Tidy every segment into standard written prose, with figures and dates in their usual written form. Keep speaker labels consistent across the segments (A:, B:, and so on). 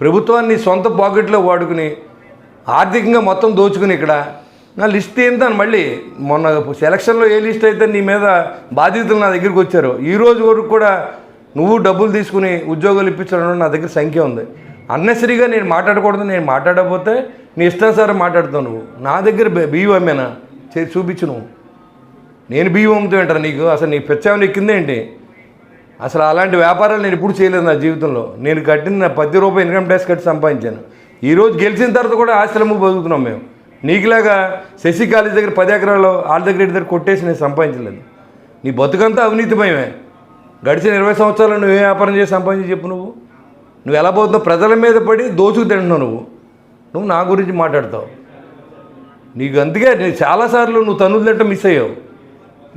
A: ప్రభుత్వాన్ని సొంత పాకెట్లో వాడుకుని ఆర్థికంగా మొత్తం దోచుకుని ఇక్కడ నా లిస్ట్ ఏంటని మళ్ళీ మొన్న సెలక్షన్లో ఏ లిస్ట్ అయితే నీ మీద బాధితులు నా దగ్గరికి వచ్చారో ఈ రోజు వరకు కూడా నువ్వు డబ్బులు తీసుకుని ఉద్యోగాలు ఇప్పించడం నా దగ్గర సంఖ్య ఉంది. అన్నెసరీగా నేను మాట్లాడకూడదు. నేను మాట్లాడకపోతే నీ ఇష్టానుసారం మాట్లాడుతావు. నువ్వు నా దగ్గర బియ్యం అమ్మేనా చూపించు. నువ్వు నేను బియ్యం అమ్ముతూ ఉంటాను నీకు? అసలు నీ పిచ్చామని ఎక్కిందేంటి? అసలు అలాంటి వ్యాపారాలు నేను ఎప్పుడు చేయలేదు నా జీవితంలో. నేను కట్టిన ₹10 ఇన్కమ్ ట్యాక్స్ కట్టి సంపాదించాను. ఈరోజు గెలిచిన తర్వాత కూడా ఆశ్రమం బతుకుతున్నాం మేము. నీకులాగా శశి కాలేజ్ దగ్గర 10 ఎకరాలు వాళ్ళ దగ్గర కొట్టేసి నేను సంపాదించలేదు. నీ బతుకంతా అవినీతిమయమే. గడిచిన 20 సంవత్సరాలు నువ్వు ఏ వ్యాపారం చేసి సంపాదించి చెప్పు. నువ్వు ఎలా పోతున్నావు? ప్రజల మీద పడి దోచుకు తింటున్నావు. నువ్వు నా గురించి మాట్లాడతావు. నీకు అందుకే నేను చాలాసార్లు నువ్వు తన్నులు తింటే మిస్ అయ్యావు.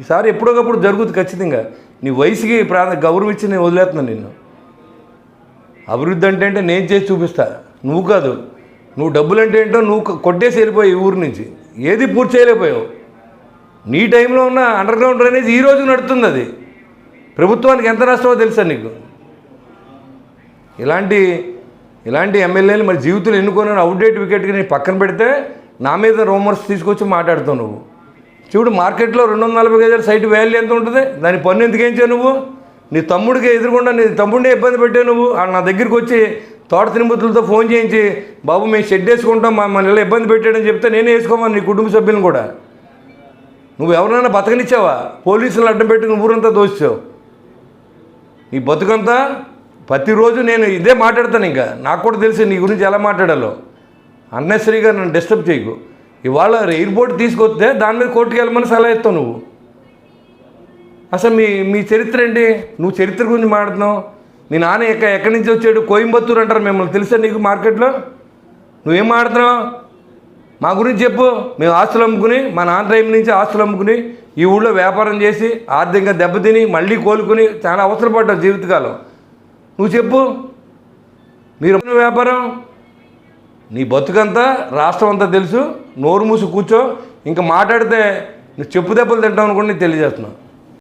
A: ఈసారి ఎప్పుడోకప్పుడు జరుగుతుంది ఖచ్చితంగా. నీ వయసుకి గౌరవం ఇచ్చి నేను వదిలేస్తున్నాను నిన్ను. అభివృద్ధి అంటే నేను చేసి చూపిస్తా, నువ్వు కాదు. నువ్వు డబ్బులు అంటే ఏంటో నువ్వు కొట్టేసి వెళ్ళిపోయి ఊరి నుంచి ఏది పూర్తి చేయలేకపోయావు. నీ టైంలో ఉన్న అండర్గ్రౌండ్ డ్రైనేజ్ ఈ రోజు నడుతుంది. అది ప్రభుత్వానికి ఎంత నష్టమో తెలుసా నీకు? ఇలాంటి ఎమ్మెల్యేలు మరి జీవితంలో ఎన్నుకొని అవుట్డేట్ వికెట్కి నేను పక్కన పెడితే నా మీద రూమర్స్ తీసుకొచ్చి మాట్లాడుతావు నువ్వు. చూడు, మార్కెట్లో 240 గజాల సైట్ వాల్యూ ఎంత ఉంటుంది? దాని పన్ను ఎందుకు వేయించావు నువ్వు? నీ తమ్ముడికి ఎదురుకుండా నీ తమ్ముడిని ఇబ్బంది పెట్టావు నువ్వు. నా దగ్గరికి వచ్చి తోట తిరుమతులతో ఫోన్ చేయించి, బాబు మేము షెడ్ వేసుకుంటాం, మన ఇలా ఇబ్బంది పెట్టాడని చెప్తే నేనే వేసుకోమని నీ కుటుంబ సభ్యులను కూడా. నువ్వు ఎవరైనా బతకనిచ్చావా? పోలీసులు అడ్డం పెట్టి నువ్వు ఊరంతా దోచావు. నీ బతుకంతా ప్రతిరోజు నేను ఇదే మాట్లాడతాను. ఇంకా నాకు కూడా తెలిసి నీ గురించి ఎలా మాట్లాడాలో. అన్నెసరీగా నన్ను డిస్టర్బ్ చేయకు. ఇవాళ ఎయిర్పోర్ట్ తీసుకొస్తే దాని మీద కోర్టుకు వెళ్ళమని సలహా ఇస్తావు నువ్వు. అసలు మీ చరిత్ర ఏంటి? నువ్వు చరిత్ర గురించి మాట్లాడుతున్నావు. మీ నాన్న ఎక్కడి నుంచి వచ్చాడు? కోయంబత్తూరు అంటారు మిమ్మల్ని, తెలుసా నీకు? మార్కెట్లో నువ్వేం మాట్లాడుతున్నావు? మా గురించి చెప్పు. మేము ఆస్తులు అమ్ముకుని, మా నాన్న టైం నుంచి ఆస్తులు అమ్ముకుని ఈ ఊళ్ళో వ్యాపారం చేసి ఆర్థికంగా దెబ్బతిని మళ్ళీ కోలుకుని చాలా అవసరపడ్డావు జీవితకాలం. నువ్వు చెప్పు. మీరు వ్యాపారం, నీ బతుకంతా రాష్ట్రం అంతా తెలుసు. నోరు మూసి కూర్చో. ఇంకా మాట్లాడితే నువ్వు చెప్పు దెబ్బలు తింటావు అనుకోండి. నేను తెలియజేస్తున్నావు.